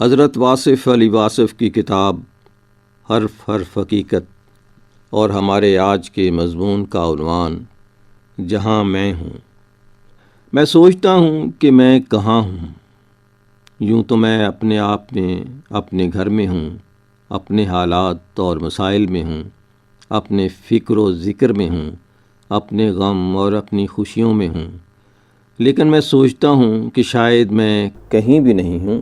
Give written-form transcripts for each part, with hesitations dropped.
حضرت واصف علی واصف کی کتاب حرف حرف حقیقت اور ہمارے آج کے مضمون کا عنوان جہاں میں ہوں۔ میں سوچتا ہوں کہ میں کہاں ہوں۔ یوں تو میں اپنے آپ میں اپنے گھر میں ہوں، اپنے حالات اور مسائل میں ہوں، اپنے فکر و ذکر میں ہوں، اپنے غم اور اپنی خوشیوں میں ہوں، لیکن میں سوچتا ہوں کہ شاید میں کہیں بھی نہیں ہوں۔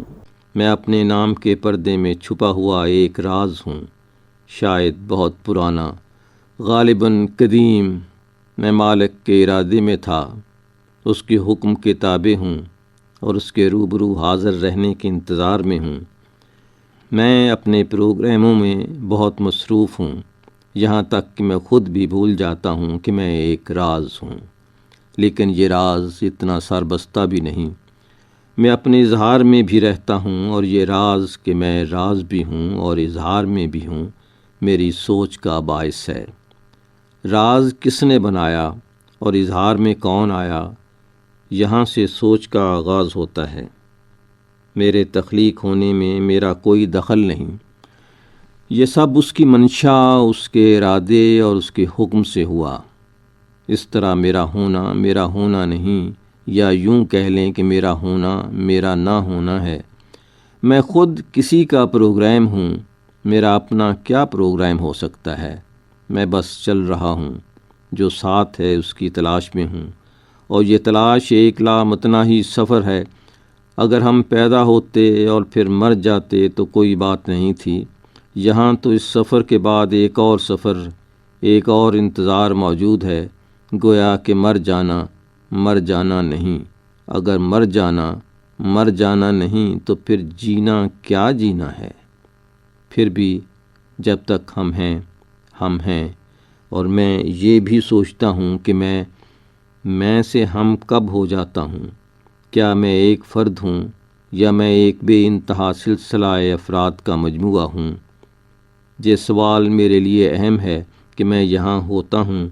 میں اپنے نام کے پردے میں چھپا ہوا ایک راز ہوں، شاید بہت پرانا، غالباً قدیم۔ میں مالک کے ارادے میں تھا، اس کے حکم کے تابع ہوں اور اس کے روبرو حاضر رہنے کے انتظار میں ہوں۔ میں اپنے پروگراموں میں بہت مصروف ہوں، یہاں تک کہ میں خود بھی بھول جاتا ہوں کہ میں ایک راز ہوں، لیکن یہ راز اتنا سربستہ بھی نہیں۔ میں اپنے اظہار میں بھی رہتا ہوں، اور یہ راز کہ میں راز بھی ہوں اور اظہار میں بھی ہوں میری سوچ کا باعث ہے۔ راز کس نے بنایا اور اظہار میں کون آیا، یہاں سے سوچ کا آغاز ہوتا ہے۔ میرے تخلیق ہونے میں میرا کوئی دخل نہیں، یہ سب اس کی منشا، اس کے ارادے اور اس کے حکم سے ہوا۔ اس طرح میرا ہونا نہیں، یا یوں کہہ لیں کہ میرا ہونا میرا نہ ہونا ہے۔ میں خود کسی کا پروگرام ہوں، میرا اپنا کیا پروگرام ہو سکتا ہے؟ میں بس چل رہا ہوں، جو ساتھ ہے اس کی تلاش میں ہوں، اور یہ تلاش ایک لامتناہی سفر ہے۔ اگر ہم پیدا ہوتے اور پھر مر جاتے تو کوئی بات نہیں تھی، یہاں تو اس سفر کے بعد ایک اور سفر، ایک اور انتظار موجود ہے، گویا کہ مر جانا نہیں۔ اگر مر جانا نہیں تو پھر جینا کیا جینا ہے؟ پھر بھی جب تک ہم ہیں، اور میں یہ بھی سوچتا ہوں کہ میں سے ہم کب ہو جاتا ہوں؟ کیا میں ایک فرد ہوں یا میں ایک بے انتہا سلسلہ افراد کا مجموعہ ہوں؟ یہ سوال میرے لیے اہم ہے کہ میں یہاں ہوتا ہوں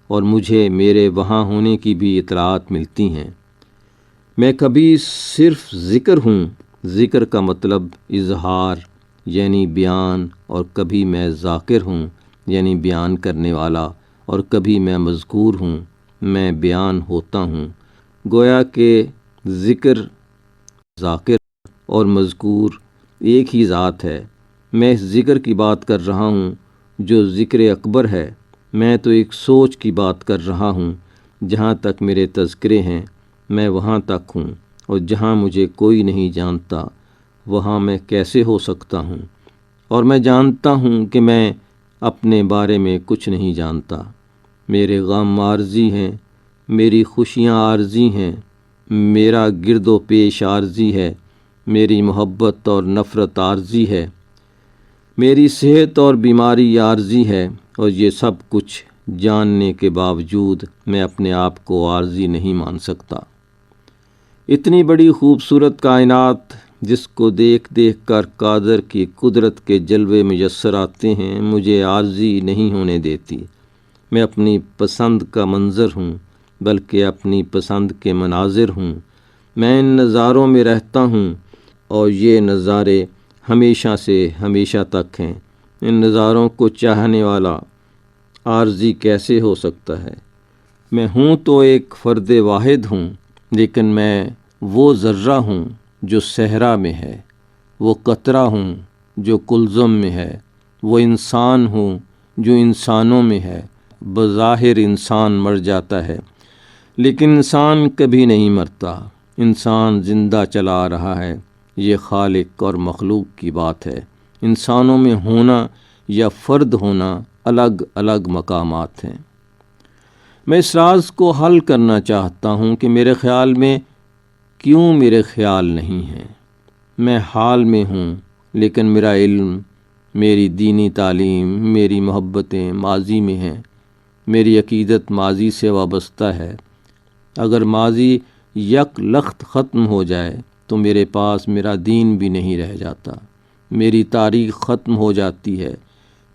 اور مجھے میرے وہاں ہونے کی بھی اطلاعات ملتی ہیں۔ میں کبھی صرف ذکر ہوں، ذکر کا مطلب اظہار یعنی بیان، اور کبھی میں ذاکر ہوں یعنی بیان کرنے والا، اور کبھی میں مذکور ہوں، میں بیان ہوتا ہوں۔ گویا کہ ذکر، ذاکر اور مذکور ایک ہی ذات ہے۔ میں اس ذکر کی بات کر رہا ہوں جو ذکر اکبر ہے۔ میں تو ایک سوچ کی بات کر رہا ہوں۔ جہاں تک میرے تذکرے ہیں میں وہاں تک ہوں، اور جہاں مجھے کوئی نہیں جانتا وہاں میں کیسے ہو سکتا ہوں؟ اور میں جانتا ہوں کہ میں اپنے بارے میں کچھ نہیں جانتا۔ میرے غم عارضی ہیں، میری خوشیاں عارضی ہیں، میرا گرد و پیش عارضی ہے، میری محبت اور نفرت عارضی ہے، میری صحت اور بیماری عارضی ہے، اور یہ سب کچھ جاننے کے باوجود میں اپنے آپ کو عارضی نہیں مان سکتا۔ اتنی بڑی خوبصورت کائنات جس کو دیکھ کر قادر کی قدرت کے جلوے میسر آتے ہیں، مجھے عارضی نہیں ہونے دیتی۔ میں اپنی پسند کا منظر ہوں، بلکہ اپنی پسند کے مناظر ہوں۔ میں ان نظاروں میں رہتا ہوں، اور یہ نظارے ہمیشہ سے ہمیشہ تک ہیں۔ ان نظاروں کو چاہنے والا عارضی کیسے ہو سکتا ہے؟ میں ہوں تو ایک فرد واحد ہوں، لیکن میں وہ ذرہ ہوں جو صحرا میں ہے، وہ قطرہ ہوں جو کلزم میں ہے، وہ انسان ہوں جو انسانوں میں ہے۔ بظاہر انسان مر جاتا ہے، لیکن انسان کبھی نہیں مرتا۔ انسان زندہ چلا آ رہا ہے۔ یہ خالق اور مخلوق کی بات ہے۔ انسانوں میں ہونا یا فرد ہونا الگ الگ مقامات ہیں۔ میں اس راز کو حل کرنا چاہتا ہوں کہ میرے خیال میں کیوں میرے خیال نہیں ہیں۔ میں حال میں ہوں، لیکن میرا علم، میری دینی تعلیم، میری محبتیں ماضی میں ہیں۔ میری عقیدت ماضی سے وابستہ ہے۔ اگر ماضی یک لخت ختم ہو جائے تو میرے پاس میرا دین بھی نہیں رہ جاتا۔ میری تاریخ ختم ہو جاتی ہے،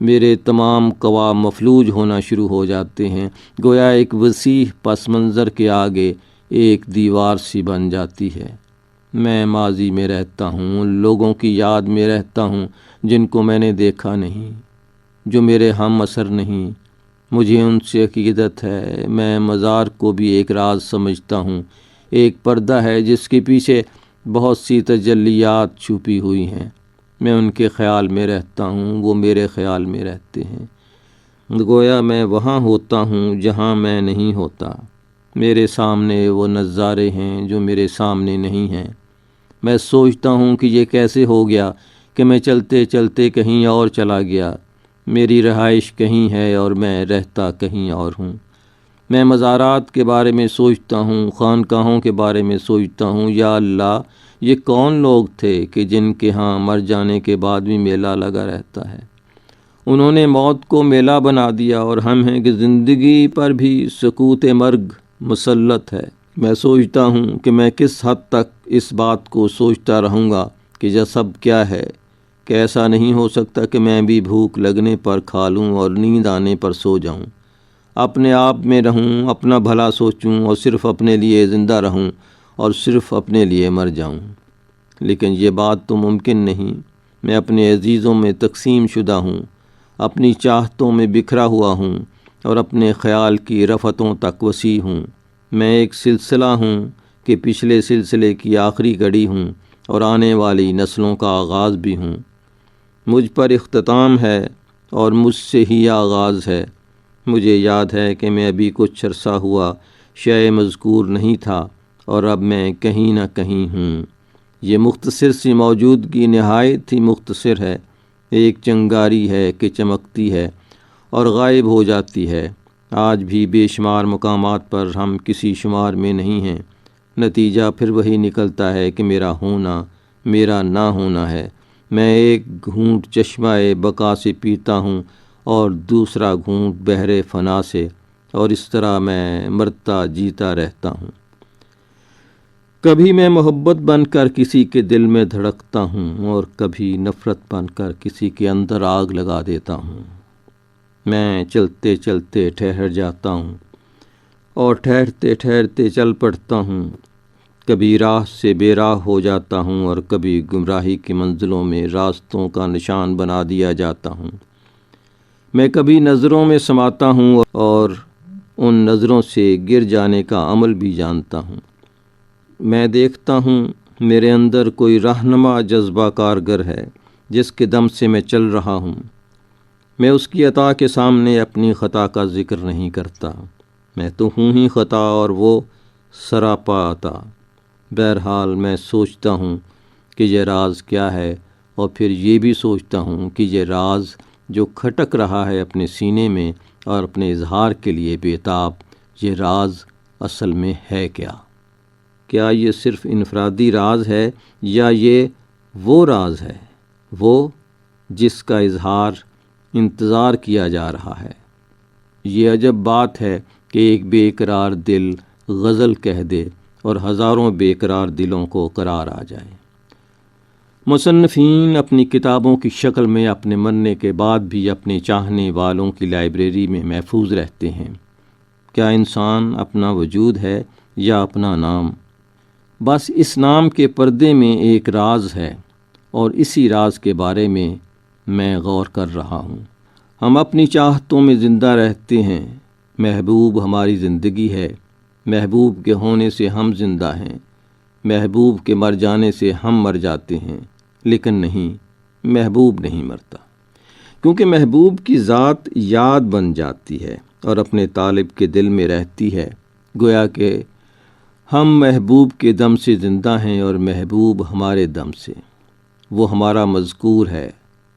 میرے تمام قوا مفلوج ہونا شروع ہو جاتے ہیں، گویا ایک وسیع پس منظر کے آگے ایک دیوار سی بن جاتی ہے۔ میں ماضی میں رہتا ہوں، ان لوگوں کی یاد میں رہتا ہوں جن کو میں نے دیکھا نہیں، جو میرے ہم عصر نہیں۔ مجھے ان سے عقیدت ہے۔ میں مزار کو بھی ایک راز سمجھتا ہوں، ایک پردہ ہے جس کے پیچھے بہت سی تجلیات چھپی ہوئی ہیں۔ میں ان کے خیال میں رہتا ہوں، وہ میرے خیال میں رہتے ہیں۔ گویا میں وہاں ہوتا ہوں جہاں میں نہیں ہوتا۔ میرے سامنے وہ نظارے ہیں جو میرے سامنے نہیں ہیں۔ میں سوچتا ہوں کہ یہ کیسے ہو گیا کہ میں چلتے چلتے کہیں اور چلا گیا۔ میری رہائش کہیں ہے اور میں رہتا کہیں اور ہوں۔ میں مزارات کے بارے میں سوچتا ہوں، خانقاہوں کے بارے میں سوچتا ہوں۔ یا اللہ، یہ کون لوگ تھے کہ جن کے ہاں مر جانے کے بعد بھی میلہ لگا رہتا ہے؟ انہوں نے موت کو میلہ بنا دیا، اور ہم ہیں کہ زندگی پر بھی سکوت مرگ مسلط ہے۔ میں سوچتا ہوں کہ میں کس حد تک اس بات کو سوچتا رہوں گا کہ جسب کیا ہے، کہ ایسا نہیں ہو سکتا کہ میں بھی بھوک لگنے پر کھا لوں اور نیند آنے پر سو جاؤں، اپنے آپ میں رہوں، اپنا بھلا سوچوں اور صرف اپنے لیے زندہ رہوں اور صرف اپنے لیے مر جاؤں۔ لیکن یہ بات تو ممکن نہیں۔ میں اپنے عزیزوں میں تقسیم شدہ ہوں، اپنی چاہتوں میں بکھرا ہوا ہوں اور اپنے خیال کی رفتوں تک وسیع ہوں۔ میں ایک سلسلہ ہوں کہ پچھلے سلسلے کی آخری کڑی ہوں اور آنے والی نسلوں کا آغاز بھی ہوں۔ مجھ پر اختتام ہے اور مجھ سے ہی آغاز ہے۔ مجھے یاد ہے کہ میں ابھی کچھ عرصہ ہوا شے مذکور نہیں تھا، اور اب میں کہیں نہ کہیں ہوں۔ یہ مختصر سی موجودگی نہایت ہی مختصر ہے، ایک چنگاری ہے کہ چمکتی ہے اور غائب ہو جاتی ہے۔ آج بھی بے شمار مقامات پر ہم کسی شمار میں نہیں ہیں۔ نتیجہ پھر وہی نکلتا ہے کہ میرا ہونا میرا نہ ہونا ہے۔ میں ایک گھونٹ چشمہ بقا سے پیتا ہوں اور دوسرا گھونٹ بحر فنا سے، اور اس طرح میں مرتا جیتا رہتا ہوں۔ کبھی میں محبت بن کر کسی کے دل میں دھڑکتا ہوں اور کبھی نفرت بن کر کسی کے اندر آگ لگا دیتا ہوں۔ میں چلتے چلتے ٹھہر جاتا ہوں اور ٹھہرتے ٹھہرتے چل پڑتا ہوں۔ کبھی راہ سے بے راہ ہو جاتا ہوں اور کبھی گمراہی کی منزلوں میں راستوں کا نشان بنا دیا جاتا ہوں۔ میں کبھی نظروں میں سماتا ہوں اور ان نظروں سے گر جانے کا عمل بھی جانتا ہوں۔ میں دیکھتا ہوں میرے اندر کوئی رہنما جذبہ کارگر ہے جس کے دم سے میں چل رہا ہوں۔ میں اس کی عطا کے سامنے اپنی خطا کا ذکر نہیں کرتا۔ میں تو ہوں ہی خطا اور وہ سراپا عطا۔ بہرحال میں سوچتا ہوں کہ یہ راز کیا ہے، اور پھر یہ بھی سوچتا ہوں کہ یہ راز جو کھٹک رہا ہے اپنے سینے میں اور اپنے اظہار کے لیے بےتاب، یہ راز اصل میں ہے کیا؟ کیا یہ صرف انفرادی راز ہے یا یہ وہ راز ہے، وہ جس کا اظہار انتظار کیا جا رہا ہے؟ یہ عجب بات ہے کہ ایک بے قرار دل غزل کہہ دے اور ہزاروں بے قرار دلوں کو قرار آ جائے۔ مصنفین اپنی کتابوں کی شکل میں اپنے مرنے کے بعد بھی اپنے چاہنے والوں کی لائبریری میں محفوظ رہتے ہیں۔ کیا انسان اپنا وجود ہے یا اپنا نام؟ بس اس نام کے پردے میں ایک راز ہے، اور اسی راز کے بارے میں غور کر رہا ہوں۔ ہم اپنی چاہتوں میں زندہ رہتے ہیں۔ محبوب ہماری زندگی ہے۔ محبوب کے ہونے سے ہم زندہ ہیں۔ محبوب کے مر جانے سے ہم مر جاتے ہیں، لیکن نہیں، محبوب نہیں مرتا، کیونکہ محبوب کی ذات یاد بن جاتی ہے اور اپنے طالب کے دل میں رہتی ہے۔ گویا کہ ہم محبوب کے دم سے زندہ ہیں اور محبوب ہمارے دم سے۔ وہ ہمارا مذکور ہے،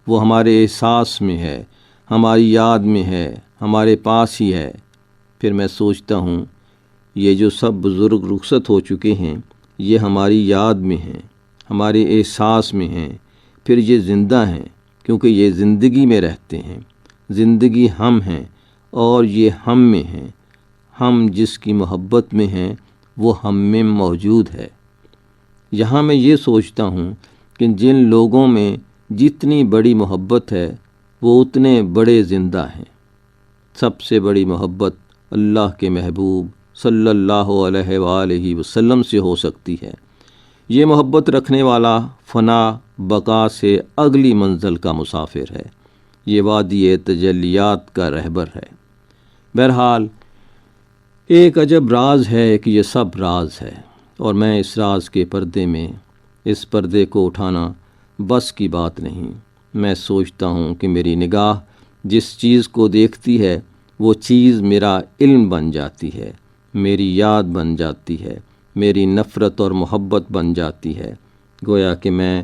وہ ہمارے احساس میں ہے، ہماری یاد میں ہے، ہمارے پاس ہی ہے۔ پھر میں سوچتا ہوں، یہ جو سب بزرگ رخصت ہو چکے ہیں، یہ ہماری یاد میں ہیں، ہمارے احساس میں ہیں، پھر یہ زندہ ہیں کیونکہ یہ زندگی میں رہتے ہیں۔ زندگی ہم ہیں اور یہ ہم میں ہیں۔ ہم جس کی محبت میں ہیں وہ ہم میں موجود ہے۔ یہاں میں یہ سوچتا ہوں کہ جن لوگوں میں جتنی بڑی محبت ہے وہ اتنے بڑے زندہ ہیں۔ سب سے بڑی محبت اللہ کے محبوب صلی اللہ علیہ وآلہ وسلم سے ہو سکتی ہے، یہ محبت رکھنے والا فنا بقا سے اگلی منزل کا مسافر ہے، یہ وادی تجلیات کا رہبر ہے۔ بہرحال ایک عجب راز ہے کہ یہ سب راز ہے، اور میں اس راز کے پردے میں، اس پردے کو اٹھانا بس کی بات نہیں۔ میں سوچتا ہوں کہ میری نگاہ جس چیز کو دیکھتی ہے وہ چیز میرا علم بن جاتی ہے، میری یاد بن جاتی ہے، میری نفرت اور محبت بن جاتی ہے۔ گویا کہ میں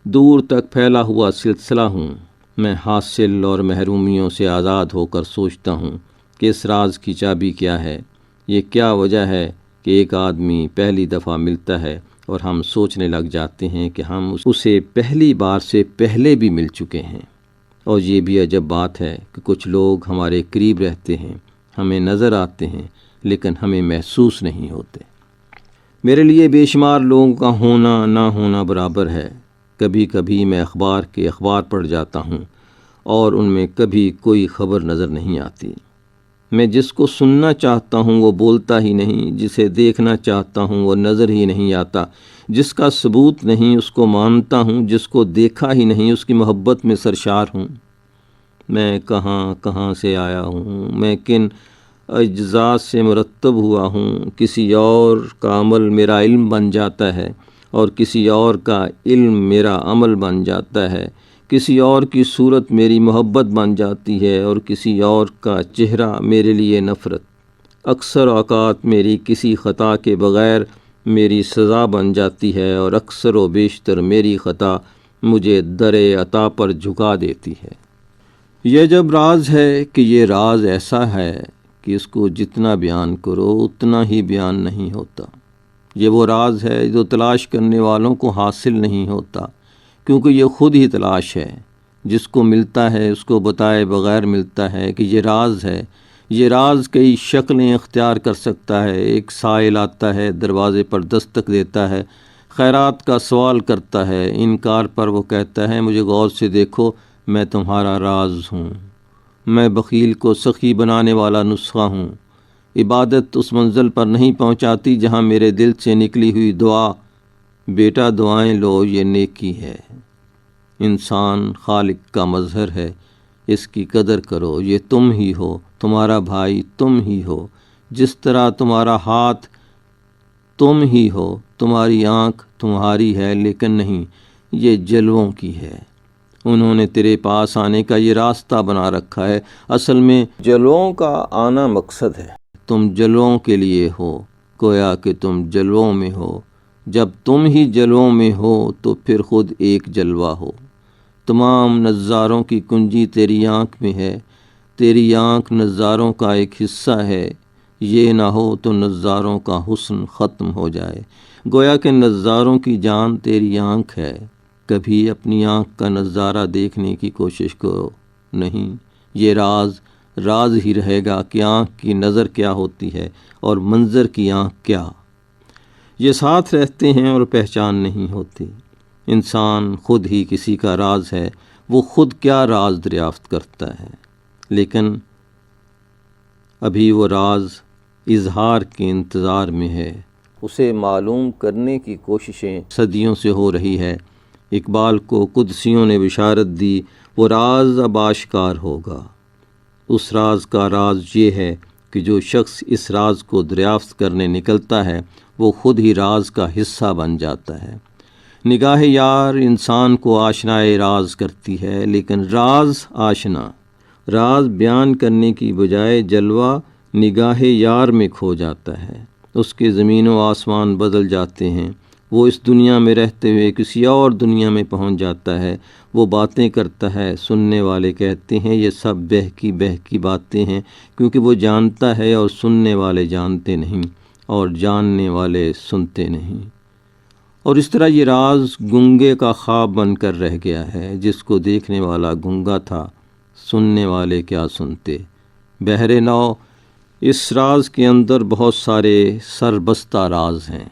دور تک پھیلا ہوا سلسلہ ہوں۔ میں حاصل اور محرومیوں سے آزاد ہو کر سوچتا ہوں کہ اس راز کی چابی کیا ہے۔ یہ کیا وجہ ہے کہ ایک آدمی پہلی دفعہ ملتا ہے اور ہم سوچنے لگ جاتے ہیں کہ ہم اسے پہلی بار سے پہلے بھی مل چکے ہیں۔ اور یہ بھی عجب بات ہے کہ کچھ لوگ ہمارے قریب رہتے ہیں، ہمیں نظر آتے ہیں، لیکن ہمیں محسوس نہیں ہوتے۔ میرے لیے بے شمار لوگوں کا ہونا نہ ہونا برابر ہے۔ کبھی کبھی میں اخبار پڑھ جاتا ہوں اور ان میں کبھی کوئی خبر نظر نہیں آتی۔ میں جس کو سننا چاہتا ہوں وہ بولتا ہی نہیں، جسے دیکھنا چاہتا ہوں وہ نظر ہی نہیں آتا، جس کا ثبوت نہیں اس کو مانتا ہوں، جس کو دیکھا ہی نہیں اس کی محبت میں سرشار ہوں۔ میں کہاں سے آیا ہوں، میں کن اجزاء سے مرتب ہوا ہوں۔ کسی اور کا عمل میرا علم بن جاتا ہے، اور کسی اور کا علم میرا عمل بن جاتا ہے۔ کسی اور کی صورت میری محبت بن جاتی ہے، اور کسی اور کا چہرہ میرے لیے نفرت۔ اکثر اوقات میری کسی خطا کے بغیر میری سزا بن جاتی ہے، اور اکثر و بیشتر میری خطا مجھے در عطا پر جھکا دیتی ہے۔ یہ جب راز ہے کہ یہ راز ایسا ہے کہ اس کو جتنا بیان کرو اتنا ہی بیان نہیں ہوتا۔ یہ وہ راز ہے جو تلاش کرنے والوں کو حاصل نہیں ہوتا، کیونکہ یہ خود ہی تلاش ہے۔ جس کو ملتا ہے اس کو بتائے بغیر ملتا ہے کہ یہ راز ہے۔ یہ راز کئی شکلیں اختیار کر سکتا ہے۔ ایک سائل آتا ہے، دروازے پر دستک دیتا ہے، خیرات کا سوال کرتا ہے۔ انکار پر وہ کہتا ہے مجھے غور سے دیکھو، میں تمہارا راز ہوں۔ میں بخیل کو سخی بنانے والا نسخہ ہوں۔ عبادت اس منزل پر نہیں پہنچاتی جہاں میرے دل سے نکلی ہوئی دعا بیٹا دعائیں لو یہ نیکی ہے۔ انسان خالق کا مظہر ہے، اس کی قدر کرو، یہ تم ہی ہو، تمہارا بھائی تم ہی ہو، جس طرح تمہارا ہاتھ تم ہی ہو، تمہاری آنکھ تمہاری ہے لیکن نہیں، یہ جلووں کی ہے۔ انہوں نے تیرے پاس آنے کا یہ راستہ بنا رکھا ہے، اصل میں جلووں کا آنا مقصد ہے۔ تم جلووں کے لیے ہو، گویا کہ تم جلووں میں ہو۔ جب تم ہی جلووں میں ہو تو پھر خود ایک جلوہ ہو۔ تمام نظاروں کی کنجی تیری آنکھ میں ہے، تیری آنکھ نظاروں کا ایک حصہ ہے۔ یہ نہ ہو تو نظاروں کا حسن ختم ہو جائے۔ گویا کہ نظاروں کی جان تیری آنکھ ہے۔ کبھی اپنی آنکھ کا نظارہ دیکھنے کی کوشش کرو، نہیں، یہ راز ہی رہے گا کہ آنکھ کی نظر کیا ہوتی ہے اور منظر کی آنکھ کیا۔ یہ ساتھ رہتے ہیں اور پہچان نہیں ہوتی۔ انسان خود ہی کسی کا راز ہے، وہ خود کیا راز دریافت کرتا ہے، لیکن ابھی وہ راز اظہار کے انتظار میں ہے۔ اسے معلوم کرنے کی کوششیں صدیوں سے ہو رہی ہے۔ اقبال کو قدسیوں نے بشارت دی، وہ راز اب آشکار ہوگا۔ اس راز کا راز یہ ہے کہ جو شخص اس راز کو دریافت کرنے نکلتا ہے وہ خود ہی راز کا حصہ بن جاتا ہے۔ نگاہ یار انسان کو آشنائے راز کرتی ہے، لیکن راز بیان کرنے کی بجائے جلوہ نگاہ یار میں کھو جاتا ہے۔ اس کے زمین و آسمان بدل جاتے ہیں۔ وہ اس دنیا میں رہتے ہوئے کسی اور دنیا میں پہنچ جاتا ہے۔ وہ باتیں کرتا ہے، سننے والے کہتے ہیں یہ سب بہکی باتیں ہیں، کیونکہ وہ جانتا ہے اور سننے والے جانتے نہیں، اور جاننے والے سنتے نہیں۔ اور اس طرح یہ راز گنگے کا خواب بن کر رہ گیا ہے۔ جس کو دیکھنے والا گنگا تھا، سننے والے کیا سنتے۔ بہر نو اس راز کے اندر بہت سارے سربستہ راز ہیں۔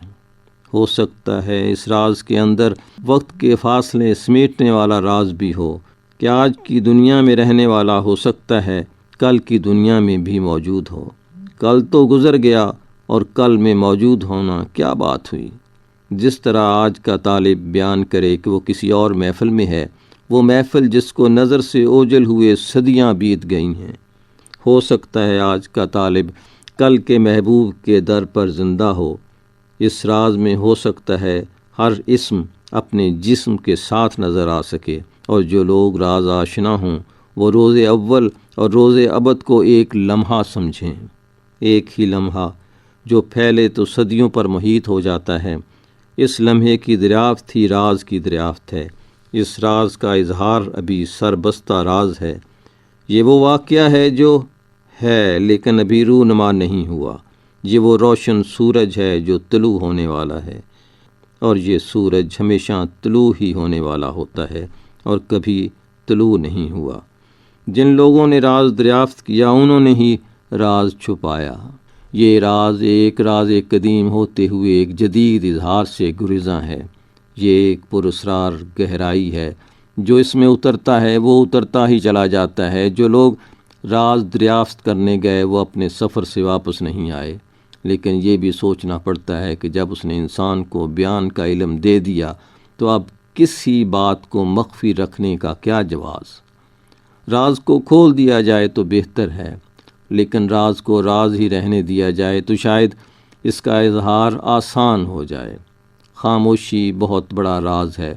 ہو سکتا ہے اس راز کے اندر وقت کے فاصلے سمیٹنے والا راز بھی ہو، کہ آج کی دنیا میں رہنے والا ہو سکتا ہے کل کی دنیا میں بھی موجود ہو۔ کل تو گزر گیا اور کل میں موجود ہونا کیا بات ہوئی۔ جس طرح آج کا طالب بیان کرے کہ وہ کسی اور محفل میں ہے، وہ محفل جس کو نظر سے اوجھل ہوئے صدیاں بیت گئی ہیں۔ ہو سکتا ہے آج کا طالب کل کے محبوب کے در پر زندہ ہو۔ اس راز میں ہو سکتا ہے ہر اسم اپنے جسم کے ساتھ نظر آ سکے، اور جو لوگ راز آشنا ہوں وہ روز اول اور روز ابد کو ایک لمحہ سمجھیں، ایک ہی لمحہ جو پھیلے تو صدیوں پر محیط ہو جاتا ہے۔ اس لمحے کی دریافت ہی راز کی دریافت ہے۔ اس راز کا اظہار ابھی سربستہ راز ہے۔ یہ وہ واقعہ ہے جو ہے لیکن ابھی رونما نہیں ہوا۔ یہ وہ روشن سورج ہے جو طلوع ہونے والا ہے، اور یہ سورج ہمیشہ طلوع ہی ہونے والا ہوتا ہے اور کبھی طلوع نہیں ہوا۔ جن لوگوں نے راز دریافت کیا انہوں نے ہی راز چھپایا۔ یہ راز قدیم ہوتے ہوئے ایک جدید اظہار سے گریزاں ہے۔ یہ ایک پراسرار گہرائی ہے۔ جو اس میں اترتا ہے وہ اترتا ہی چلا جاتا ہے۔ جو لوگ راز دریافت کرنے گئے وہ اپنے سفر سے واپس نہیں آئے، لیکن یہ بھی سوچنا پڑتا ہے کہ جب اس نے انسان کو بیان کا علم دے دیا تو اب کسی بات کو مخفی رکھنے کا کیا جواز؟ راز کو کھول دیا جائے تو بہتر ہے، لیکن راز کو راز ہی رہنے دیا جائے تو شاید اس کا اظہار آسان ہو جائے۔ خاموشی بہت بڑا راز ہے۔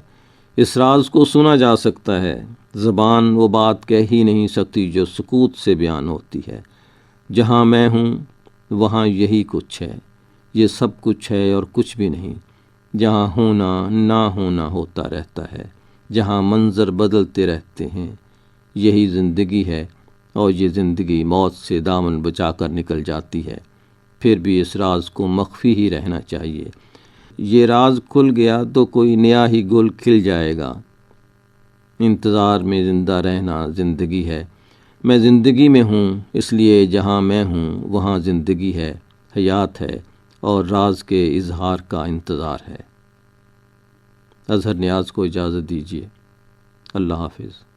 اس راز کو سنا جا سکتا ہے۔ زبان وہ بات کہہ ہی نہیں سکتی جو سکوت سے بیان ہوتی ہے۔ جہاں میں ہوں وہاں یہی کچھ ہے۔ یہ سب کچھ ہے اور کچھ بھی نہیں۔ جہاں ہونا نہ ہونا ہوتا رہتا ہے، جہاں منظر بدلتے رہتے ہیں، یہی زندگی ہے، اور یہ زندگی موت سے دامن بچا کر نکل جاتی ہے۔ پھر بھی اس راز کو مخفی ہی رہنا چاہیے۔ یہ راز کھل گیا تو کوئی نیا ہی گل کھل جائے گا۔ انتظار میں زندہ رہنا زندگی ہے۔ میں زندگی میں ہوں، اس لیے جہاں میں ہوں وہاں زندگی ہے، حیات ہے، اور راز کے اظہار کا انتظار ہے۔ اظہر نیاز کو اجازت دیجیے۔ اللہ حافظ۔